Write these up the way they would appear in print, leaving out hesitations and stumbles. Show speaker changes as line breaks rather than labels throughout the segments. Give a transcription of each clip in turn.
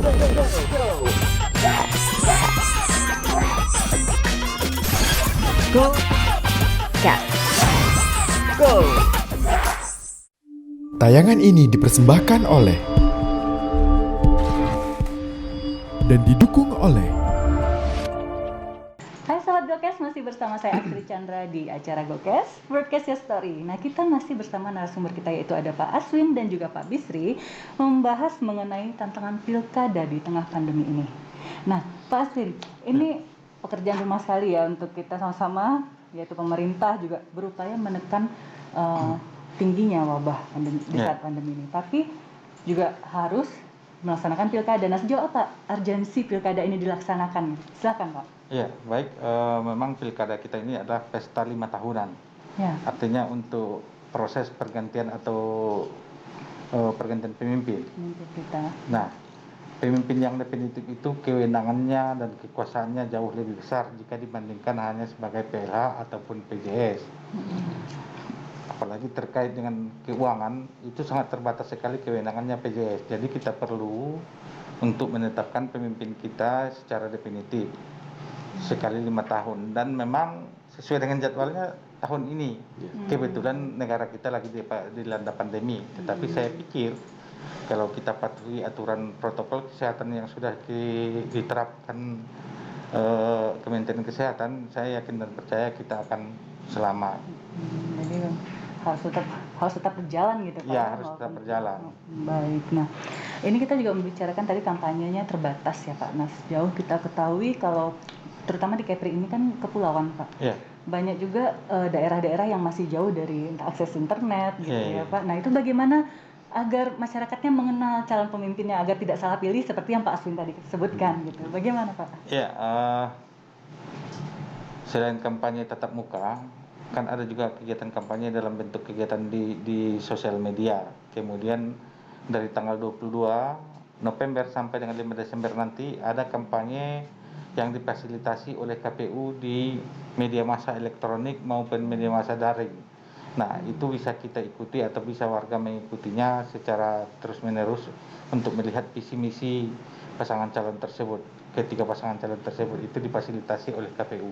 Go Cat. Go.
Tayangan ini dipersembahkan oleh dan didukung oleh
Hai Sobat Gokes, masih bersama saya Astrid Chandra di acara Gokes Broadcast Your Story. Nah, kita masih bersama narasumber kita, yaitu ada Pak Aswin dan juga Pak Bisri, membahas mengenai tantangan pilkada di tengah pandemi ini. Nah, Pak Aswin, ini pekerjaan rumah sekali ya untuk kita sama-sama, yaitu pemerintah juga berupaya menekan tingginya wabah pandemi, di saat pandemi ini. Tapi juga harus melaksanakan pilkada. Nah, sejauh apa urgensi pilkada ini dilaksanakan? Silakan Pak.
Ya, baik. Memang pilkada kita ini adalah pesta 5 tahunan.
Ya.
Artinya untuk proses pergantian atau pergantian pemimpin.
Untuk kita.
Nah, pemimpin yang definitif itu kewenangannya dan kekuasaannya jauh lebih besar jika dibandingkan hanya sebagai PLH ataupun PJS. Apalagi terkait dengan keuangan, itu sangat terbatas sekali kewenangannya PJS. Jadi kita perlu untuk menetapkan pemimpin kita secara definitif sekali 5 tahun, dan memang sesuai dengan jadwalnya tahun ini. Kebetulan negara kita lagi dilanda pandemi, tetapi saya pikir kalau kita patuhi aturan protokol kesehatan yang sudah diterapkan Kementerian Kesehatan, saya yakin dan percaya kita akan selamat.
Jadi harus tetap berjalan gitu Pak.
Iya, harus tetap berjalan.
Baik. Nah, ini kita juga membicarakan tadi kampanyenya terbatas ya Pak. Nah, sejauh kita ketahui kalau terutama di Kepri ini kan kepulauan Pak.
Iya.
Banyak juga daerah-daerah yang masih jauh dari akses internet gitu ya Pak. Nah, itu bagaimana agar masyarakatnya mengenal calon pemimpinnya agar tidak salah pilih seperti yang Pak Aswin tadi sebutkan gitu. Bagaimana Pak?
Iya, selain kampanye tatap muka, kan ada juga kegiatan kampanye dalam bentuk kegiatan di sosial media. Kemudian dari tanggal 22 November sampai dengan 5 Desember nanti ada kampanye yang difasilitasi oleh KPU di media massa elektronik maupun media massa daring. Nah, itu bisa kita ikuti atau bisa warga mengikutinya secara terus-menerus untuk melihat visi misi pasangan calon tersebut. Ketiga pasangan calon tersebut itu difasilitasi oleh KPU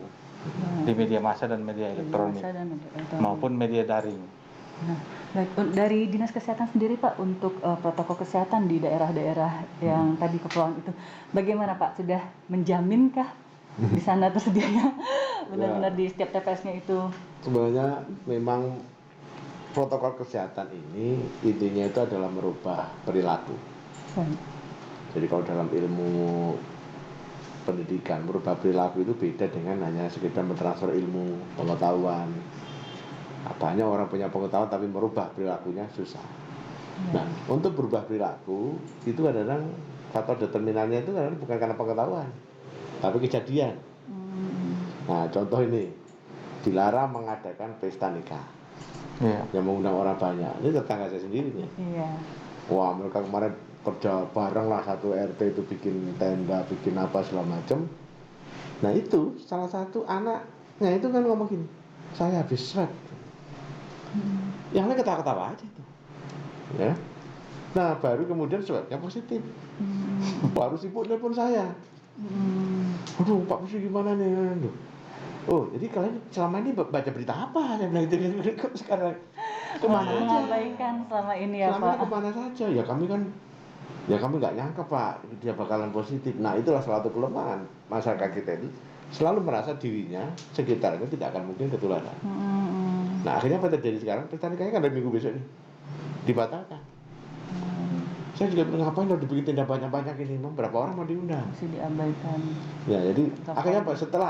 di media massa dan media elektronik maupun media daring.
Nah, baik, dari Dinas Kesehatan sendiri Pak, untuk protokol kesehatan di daerah-daerah yang tadi kepulauan itu, bagaimana Pak? Sudah menjaminkah di sana tersedianya benar-benar di setiap TPS-nya itu?
Sebenarnya memang protokol kesehatan ini intinya itu adalah merubah perilaku. Jadi kalau dalam ilmu pendidikan, merubah perilaku itu beda dengan hanya sekedar mentransfer ilmu pengetahuan. Banyak orang punya pengetahuan tapi merubah perilakunya susah. Nah, untuk berubah perilaku itu kadang-kadang faktor determinannya itu kadang bukan karena pengetahuan, tapi kejadian. Nah, contoh ini, dilarang mengadakan pesta nikah yang mengundang orang banyak. Ini tetangga saya sendiri nih. Wah, mereka kemarin kerja bareng lah, satu RT itu bikin tenda, bikin apa segala macam. Nah, itu salah satu anaknya itu kan ngomong gini, saya habis swab. Yang lain ketawa-ketawa aja itu, ya. Nah, baru kemudian swabnya positif. Baru sibuk telepon saya. Aduh, Pak Pusi gimana nih? Oh, jadi kalian selama ini baca berita apa? Saya bilang gitu. Sekarang kemana aja?
Mengabaikan selama ini ya
selama
Pak.
Ini kemana saja? Ya kami nggak nyangka Pak, dia bakalan positif. Nah, itulah salah satu kelemahan masyarakat kita itu selalu merasa dirinya, sekitarnya tidak akan mungkin ketularan. Nah, akhirnya apa terjadi sekarang? Pesta nikahnya kan dari minggu besok ini dibatalkan. Saya juga bilang, ngapain lo dibikin tenda banyak-banyak ini? Berapa orang mau diundang?
Masih diabaikan.
Ya, jadi akhirnya apa? Setelah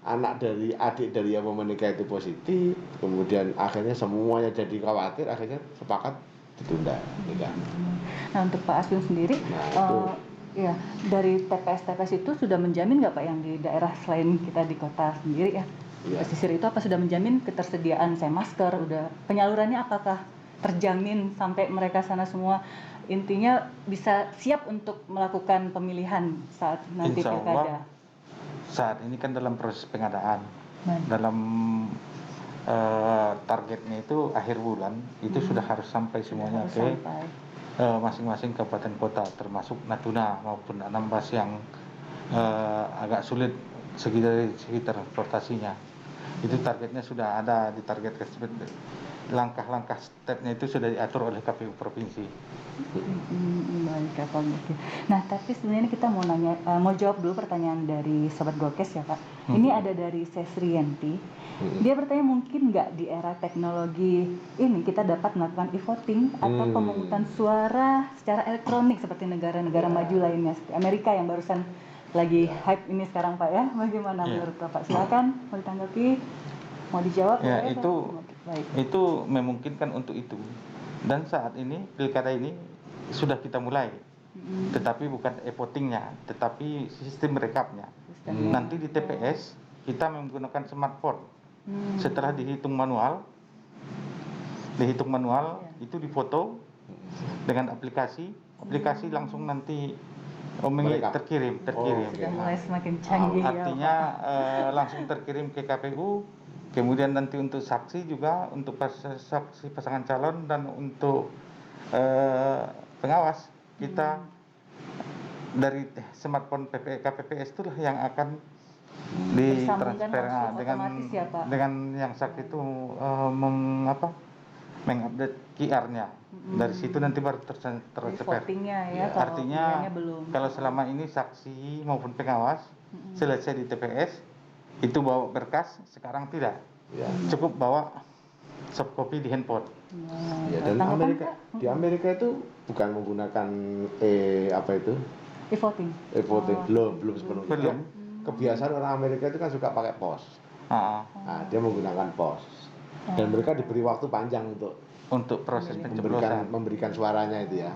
ada adik dari yang mau menikah itu positif, kemudian akhirnya semuanya jadi khawatir, akhirnya sepakat ditunda nikah.
Nah, untuk Pak Aswin sendiri, ya dari TPS itu sudah menjamin nggak Pak yang di daerah selain kita di kota sendiri ya? Pesisir itu apa sudah menjamin ketersediaan masker, udah penyalurannya apakah terjamin sampai mereka sana semua intinya bisa siap untuk melakukan pemilihan saat nanti pilkada?
Saat ini kan dalam proses pengadaan. Dalam targetnya itu akhir bulan itu sudah harus sampai semuanya ke masing-masing kabupaten kota, termasuk Natuna maupun Anambas yang agak sulit dari segi transportasinya. Itu targetnya sudah ada ditargetkan, langkah-langkah stepnya itu sudah diatur oleh KPU provinsi.
Baik, Pak. Oke. Nah, tapi sebenarnya kita mau nanya, mau jawab dulu pertanyaan dari Sobat Gokes ya, Pak. Ini ada dari Sesrianti. Dia bertanya, mungkin nggak di era teknologi ini kita dapat melakukan e-voting atau pemungutan suara secara elektronik seperti negara-negara maju lainnya, seperti Amerika yang barusan lagi hype ini sekarang, Pak ya. Bagaimana menurut Bapak? Silakan, mau ditanggapi, mau dijawab?
Ya,
boleh,
itu
Pak? Baik.
itu memungkinkan untuk itu. Dan saat ini pilkada ini sudah kita mulai, tetapi bukan e-votingnya, tetapi sistem rekapnya. Nanti di TPS kita menggunakan smartphone. Setelah dihitung manual itu difoto dengan aplikasi langsung nanti terkirim.
Sudah mulai semakin canggih ya,
Artinya
Pak.
langsung terkirim ke KPU. Kemudian nanti untuk saksi juga, untuk saksi pasangan calon dan untuk pengawas kita dari smartphone KPPS itulah yang akan ditransfer
ya, Pak?
dengan yang saksi itu mengupdate QR-nya. Dari situ nanti baru tersebar.
Votingnya ya, kalau
Artinya
belum.
kalau selama ini saksi maupun pengawas selesai di TPS itu bawa berkas, sekarang tidak.
Ya.
Cukup bawa soft copy di handphone.
Ya, dan di Amerika itu bukan menggunakan
e-voting.
e-voting, belum sepenuhnya.
Belum.
Kebiasaan orang Amerika itu kan suka pakai pos.
Ah,
Nah, dia menggunakan pos. Dan mereka diberi waktu panjang
untuk proses pencoblosan.
memberikan suaranya itu ya.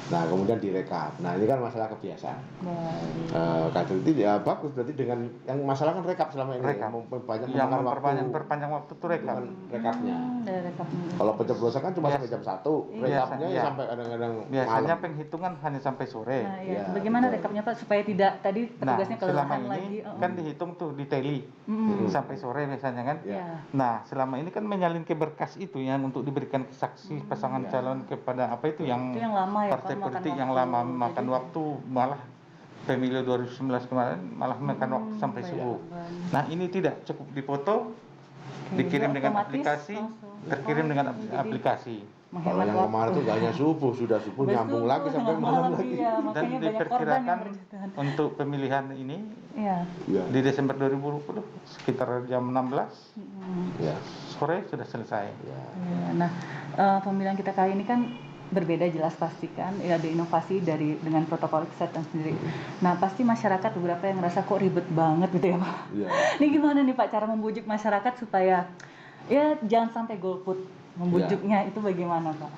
Nah, kemudian direkap. Nah, ini kan masalah kebiasaan. Kader itu ya bagus, berarti dengan yang masalah kan rekap selama ini.
Rekap. Yang memperpanjang waktu itu rekap.
Rekapnya.
Rekapnya.
Kalau pencoblosan kan cuma sampai jam 1, rekapnya ya sampai kadang-kadang
Biasanya
malam.
penghitungan hanya sampai sore.
Nah,
Ya,
bagaimana
betul.
rekapnya, Pak, supaya tidak tadi petugasnya
selama
kelelahan
ini
lagi?
kan dihitung tuh di teli sampai sore biasanya kan.
Ya.
Nah, selama ini kan menyalin ke berkas itu yang untuk diberikan ke saksi pasangan calon kepada
Itu yang lama ya, Pak,
partai
makan
politik yang
waktu.
lama makan
Jadi-
waktu, malah pemilu 2019 kemarin malah makan waktu sampai
baik.
subuh. Nah, ini tidak cukup dipoto, dikirim dengan
otomatis
aplikasi,
langsung.
terkirim dengan
Jadi
aplikasi.
Kalau
menghemat
yang kemarin
waktu.
tuh gak hanya subuh, sudah subuh nyambung lagi sampai malam lagi.
Iya,
Dan
makanya banyak korban yang
diperkirakan
berjatuhan.
untuk pemilihan ini
Iya.
Ya,
di Desember 2020 sekitar jam 16
ya,
sore sudah selesai.
ya.
Iya, nah, pemilihan kita kali ini kan berbeda jelas pasti kan, ya, ada inovasi dengan protokol kesehatan sendiri. Nah, pasti masyarakat beberapa yang ngerasa kok ribet banget gitu ya, Pak.
Ya.
Ini gimana nih, Pak, cara membujuk masyarakat supaya ya jangan sampai golput? Membujuknya itu bagaimana, Pak?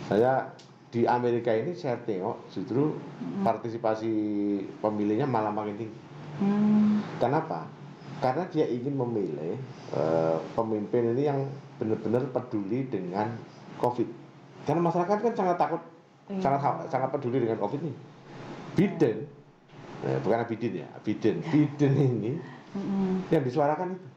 Saya di Amerika ini saya tengok justru partisipasi pemilihnya malah makin tinggi. Kenapa? Karena dia ingin memilih pemimpin ini yang benar-benar peduli dengan COVID. Karena masyarakat kan sangat takut, sangat peduli dengan COVID nih. Biden, bukan Biden ya, Biden ini yang disuarakan itu.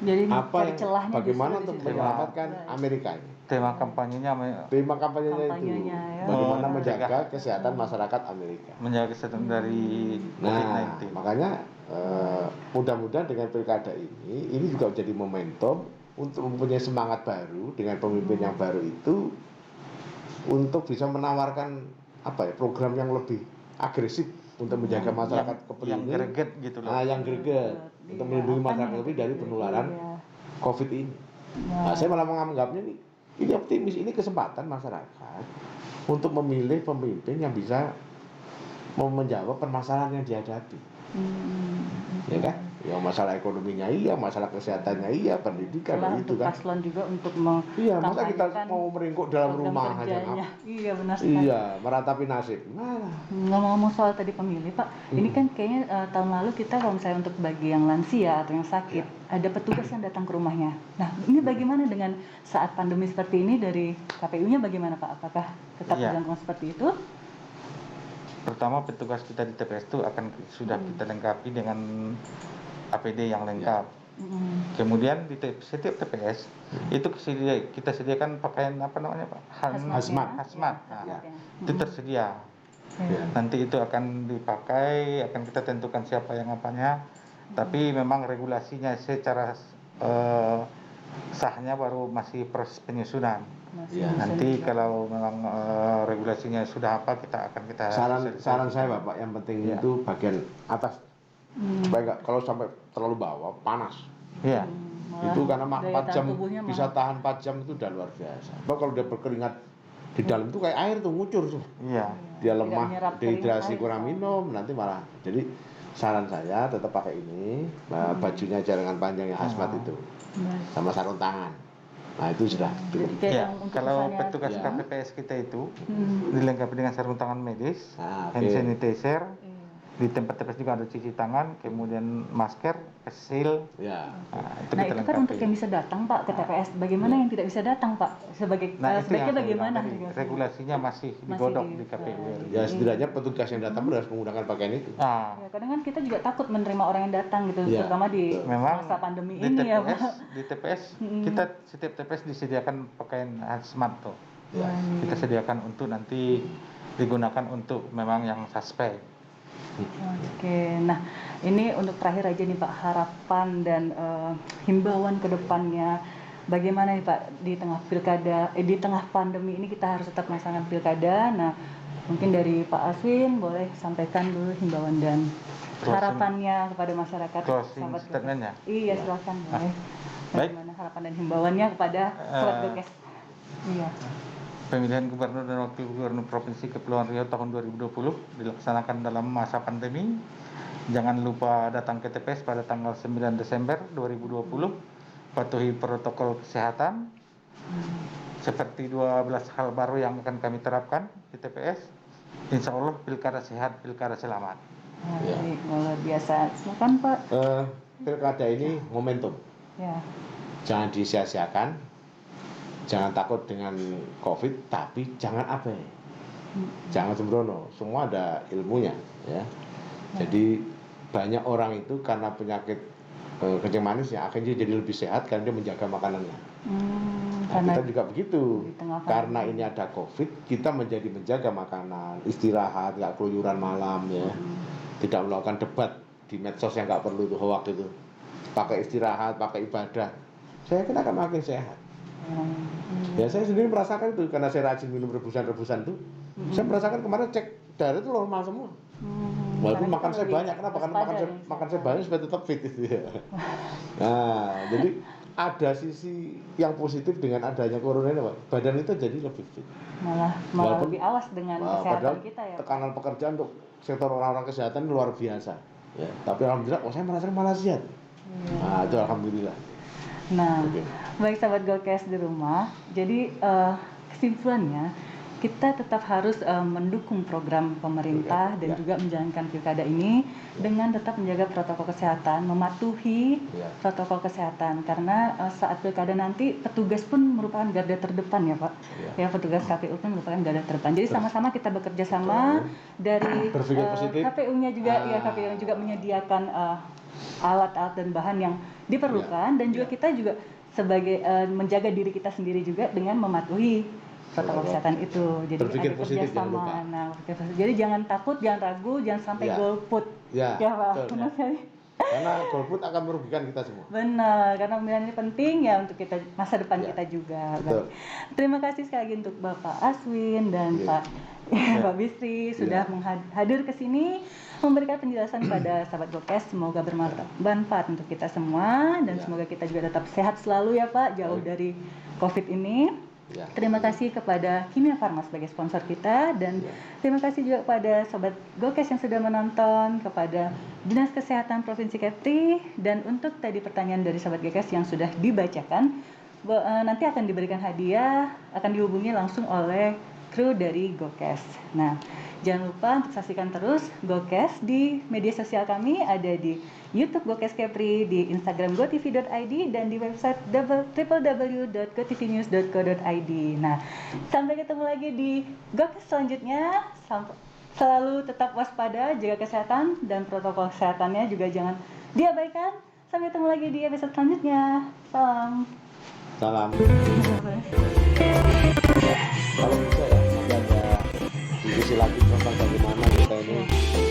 Jadi
Apa
cari
yang
celahnya
bagaimana
justru
untuk
di situ.
menyelamatkan Amerika ini?
Tema kampanyenya
Tema kampanyenya itu
Kampanyenya, ya.
bagaimana menjaga kesehatan masyarakat Amerika.
menjaga kesehatan dari
Nah,
COVID-19.
makanya mudah-mudahan dengan pilkada ini juga menjadi momentum untuk mempunyai semangat baru dengan pemimpin yang baru itu untuk bisa menawarkan program yang lebih agresif untuk menjaga masyarakat
yang
ini.
greget gitu loh.
Nah, yang greget untuk melindungi masyarakat lebih dari penularan COVID ini. Nah, saya malah menganggapnya ini optimis, ini kesempatan masyarakat untuk memilih pemimpin yang bisa menjawab permasalahan yang dihadapi. Ya kan? Ya masalah ekonominya iya, masalah kesehatannya iya, pendidikan
Itulah
itu
untuk
kan.
paslon juga untuk
Iya, masa kita
mengkampanyekan
mau meringkuk dalam
program
rumah aja
kerjanya.
kan?
Iya, benar sekali.
Iya, meratapi nasib. Mana?
Ngomong-ngomong soal tadi pemilih, Pak, ini kan kayaknya tahun lalu kita kalau misalnya untuk bagi yang lansia atau yang sakit, ada petugas yang datang ke rumahnya. Nah, ini bagaimana dengan saat pandemi seperti ini dari KPU-nya bagaimana, Pak? Apakah tetap
Iya.
dilakukan seperti itu?
Pertama, petugas kita di TPS itu sudah kita lengkapi dengan APD yang lengkap. Kemudian di setiap TPS itu kita sediakan pakaian apa namanya Pak?
Hazmat.
Hazmat. Nah,
Ya.
itu tersedia.
Ya.
Nanti itu akan dipakai, akan kita tentukan siapa yang apanya. Tapi memang regulasinya secara sahnya baru masih proses penyusunan.
Masih
Ya.
bisa
Nanti
juga.
kalau memang regulasinya sudah apa, kita
Saran saya Bapak, yang penting
Ya.
itu bagian atas, supaya nggak, kalau sampai terlalu bawah panas.
Iya.
Malah
Itu karena
daya
4
tahan
jam
tubuhnya
bisa
malah-
tahan 4 jam itu udah luar biasa. Bahwa kalau udah berkeringat di dalam itu kayak air tuh ngucur tuh.
Iya.
Dia
Tidak
lemah,
menyerap
dehidrasi,
keringat
kurang
air.
minum, nanti malah. Jadi saran saya tetap pakai ini, bajunya jarangan panjang yang hazmat itu,
Baik.
sama sarung tangan. Nah itu sudah cukup.
Jadi kayak
Ya,
yang untuk
kalau
misalnya-
petugas
Ya.
KPPS kita itu
Hmm.
dilengkapi dengan sarung tangan medis,
Ah,
hand
oke.
sanitizer,
Iya.
di tempat TPS juga ada cuci tangan, kemudian masker, face shield.
Ya.
Nah, itu
Nah
kita
itu kan untuk yang bisa datang Pak ke TPS. Bagaimana yang tidak bisa datang Pak? Sebagai
Nah, itu yang
sebaiknya
saya
bagaimana?
bilang tadi, regulasinya masih digodok di KPU RI.
Ya setidaknya petugas yang datang harus menggunakan pakaian itu.
Nah,
Ya, kadang kan kita juga takut menerima orang yang datang gitu,
Iya,
terutama di
betul.
memang
masa pandemi
di
ini
TPS,
ya Pak.
di TPS kita setiap TPS disediakan pakaian hazmat tuh.
Ya.
Kita sediakan untuk nanti digunakan untuk memang yang suspek.
Oke, nah ini untuk terakhir aja nih Pak, harapan dan himbauan ke depannya. Bagaimana nih Pak di tengah pilkada, di tengah pandemi ini kita harus tetap melaksanakan pilkada. Nah mungkin dari Pak Aswin boleh sampaikan dulu himbauan dan
Closing-
harapannya kepada masyarakat.
closing
sahabat Gokes.
statement-nya?
Iya silakan boleh.
baik.
Bagaimana harapan dan himbauannya kepada sahabat Gokes? Iya.
Pemilihan Gubernur dan Wakil Gubernur Provinsi Kepulauan Riau tahun 2020 dilaksanakan dalam masa pandemi. Jangan lupa datang ke TPS pada tanggal 9 Desember 2020. Patuhi protokol kesehatan. Seperti 12 hal baru yang akan kami terapkan di TPS. Insya Allah pilkada sehat, pilkada selamat.
Baik, luar biasa. Silakan Pak.
Pilkada ini momentum,
Ya.
jangan disia-siakan. Jangan takut dengan COVID, tapi jangan abai. Jangan sembrono, semua ada ilmunya, ya. Jadi banyak orang itu karena penyakit kencing manis ya akhirnya jadi lebih sehat karena dia menjaga makanannya. Nah,
Karena
kita juga begitu.
di tengah
Karena
pandemi.
ini ada COVID, kita menjaga makanan, istirahat, nggak keluyuran malam ya. Tidak melakukan debat di medsos yang nggak perlu itu, hoax itu. Pakai istirahat, pakai ibadah. Saya kira akan makin sehat. Ya saya sendiri merasakan itu karena saya rajin minum rebusan-rebusan itu. Saya merasakan kemarin cek darah itu normal semua. Walaupun
Karena
makan
kita
saya
lebih
banyak, kenapa? Karena
waspada nih.
makan saya banyak supaya tetap fit itu ya. Nah, jadi ada sisi yang positif dengan adanya corona ini, Pak. Badan itu jadi lebih fit.
malah
Walaupun-
lebih awas dengan
Padahal
kesehatan kita ya. Pak.
tekanan pekerjaan untuk sektor orang-orang kesehatan luar biasa. Ya, tapi alhamdulillah, saya merasakan malah sehat. Nah, itu alhamdulillah.
Nah,
Oke.
baik sahabat Gokes di rumah. Jadi kesimpulannya kita tetap harus mendukung program pemerintah dan
Ya.
juga menjalankan pilkada ini dengan tetap menjaga protokol kesehatan, mematuhi
Ya.
protokol kesehatan karena saat pilkada nanti petugas pun merupakan garda terdepan ya Pak. Ya, petugas KPU pun merupakan garda terdepan. Jadi sama-sama kita bekerja sama dari
Berpikir positif.
KPU-nya juga ya KPU juga menyediakan alat-alat dan bahan yang diperlukan dan juga kita juga sebagai menjaga diri kita sendiri juga dengan mematuhi protokol kesehatan itu. Jadi
Berpikir
ada
positif, jangan lupa.
kerjasama. Nah, berpikir positif. Jadi jangan takut, jangan ragu, jangan sampai
Ya.
golput.
Ya,
Ya Pak,
betul.
benar sekali.
Karena golput akan merugikan kita semua.
Benar, karena pemilihan ini penting ya untuk kita masa depan
Ya.
kita juga.
Betul.
Baik. Terima kasih sekali lagi untuk Bapak Aswin dan
Ya.
Pak Pak Bisri sudah hadir ke sini memberikan penjelasan pada sahabat Gokes. Semoga bermanfaat untuk kita semua dan
Ya.
semoga kita juga tetap sehat selalu ya Pak, jauh
Baik.
dari COVID ini.
Ya.
Terima kasih kepada Kimia Farma sebagai sponsor kita dan
Ya.
terima kasih juga kepada sobat Gokes yang sudah menonton, kepada Dinas Kesehatan Provinsi Kepri dan untuk tadi pertanyaan dari sobat Gokes yang sudah dibacakan nanti akan diberikan hadiah, akan dihubungi langsung oleh kru dari Gokes. Nah, jangan lupa untuk saksikan terus Gokes di media sosial kami, ada di YouTube Gokes Kepri, di Instagram gotv.id dan di website www.gotvnews.co.id. Nah, sampai ketemu lagi di Gokes selanjutnya. Selalu tetap waspada, jaga kesehatan dan protokol kesehatannya juga jangan diabaikan. Sampai ketemu lagi di episode selanjutnya. Salam.
Salam. Kalau bisa ya nanti ada diskusi lagi tentang bagaimana kita ini